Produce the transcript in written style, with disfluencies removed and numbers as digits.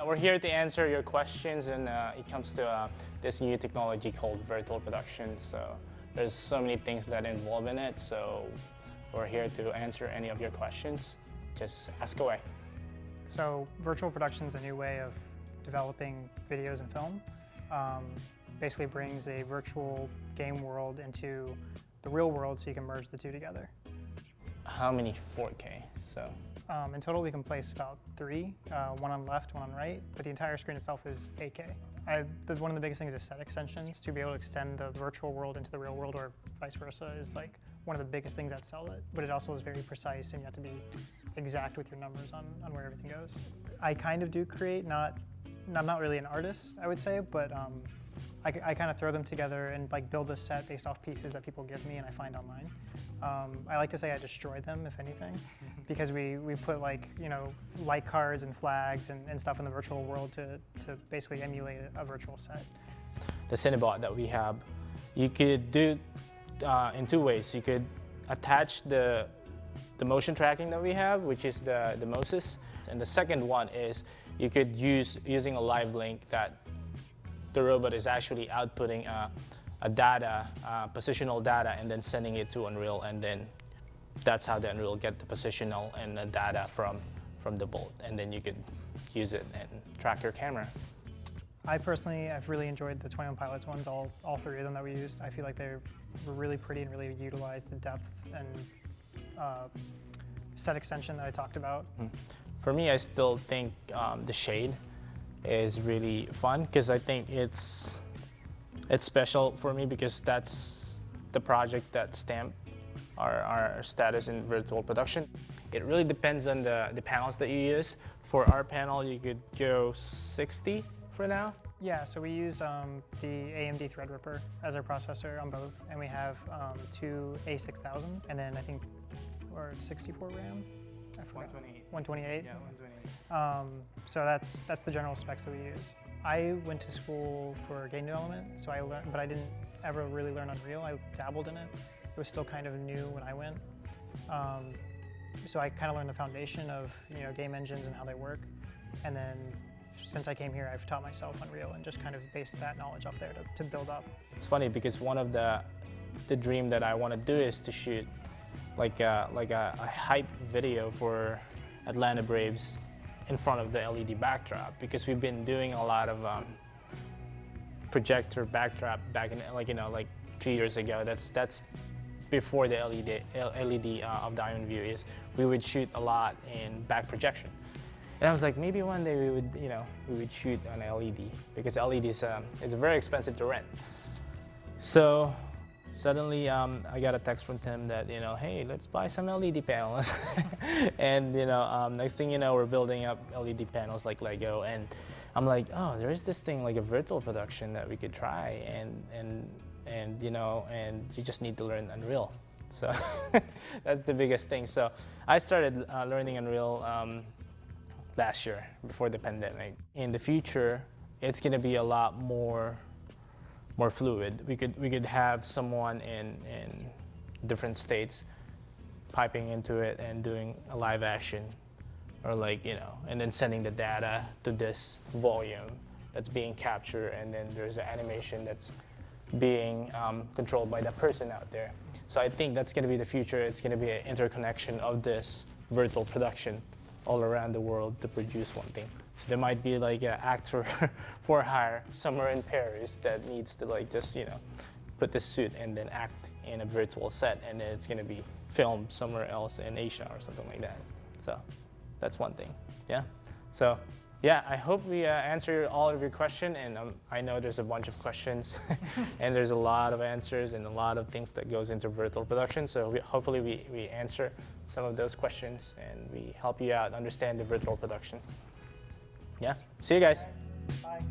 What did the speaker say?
We're here to answer your questions, and it comes to this new technology called virtual production. So there's so many things that involve in it, so we're here to answer any of your questions. Just ask away. So virtual production is a new way of developing videos and film. Basically brings a virtual game world into the real world so you can merge the two together. How many 4K? So in total we can place about 3, one on left, one on right, but the entire screen itself is 8K. One of the biggest things is set extensions. To be able to extend the virtual world into the real world or vice versa is like one of the biggest things that sell it, but it also is very precise and you have to be exact with your numbers on where everything goes. I kind of do create, I'm not really an artist, I would say, but I kind of throw them together and like build a set based off pieces that people give me and I find online. I like to say I destroy them, if anything, because we put like, light cards and flags and stuff in the virtual world to basically emulate a virtual set. The Cinebot that we have, you could do in 2 ways. You could attach the motion tracking that we have, which is the Moses, and the second one is you could using a live link that the robot is actually outputting a data, positional data, and then sending it to Unreal, and then that's how the Unreal get the positional and the data from the bolt, and then you could use it and track your camera. I've really enjoyed the 21 Pilots ones, all 3 of them that we used. I feel like they were really pretty and really utilized the depth and set extension that I talked about. For me, I still think the shade is really fun because I think it's special for me because that's the project that stamped our status in virtual production. It really depends on the panels that you use. For our panel, you could go 60 for now. Yeah, so we use the AMD Threadripper as our processor on both, and we have 2 A6000s, and then I think we're at 64 RAM. I forgot. 128. Yeah, 128. So that's the general specs that we use. I went to school for game development, so I learned, but I didn't ever really learn Unreal. I dabbled in it. It was still kind of new when I went. So I kind of learned the foundation of game engines and how they work, and then since I came here, I've taught myself Unreal and just kind of based that knowledge off there to build up. It's funny because one of the dream that I want to do is to shoot like a hype video for Atlanta Braves in front of the LED backdrop, because we've been doing a lot of projector backdrop back in like 3 years ago. That's before the LED of Diamond View is. We would shoot a lot in back projection. And I was like, maybe one day we would shoot on LED, because LED is very expensive to rent. So suddenly I got a text from Tim that hey, let's buy some LED panels. And next thing you know, we're building up LED panels like Lego, and I'm like, oh, there is this thing like a virtual production that we could try, and you just need to learn Unreal. So that's the biggest thing. So I started learning Unreal last year, before the pandemic. In the future, it's going to be a lot more fluid. We could have someone in different states piping into it and doing a live action, or and then sending the data to this volume that's being captured, and then there's an animation that's being controlled by that person out there. So I think that's going to be the future. It's going to be an interconnection of this virtual production all around the world to produce one thing. So there might be like an actor for hire somewhere in Paris that needs to just put the suit and then act in a virtual set, and then it's going to be filmed somewhere else in Asia or something like that. So that's one thing. Yeah. So yeah, I hope we answer all of your questions, and I know there's a bunch of questions and there's a lot of answers and a lot of things that goes into virtual production. So hopefully we answer some of those questions and we help you out understand the virtual production. Yeah, see you guys. Bye.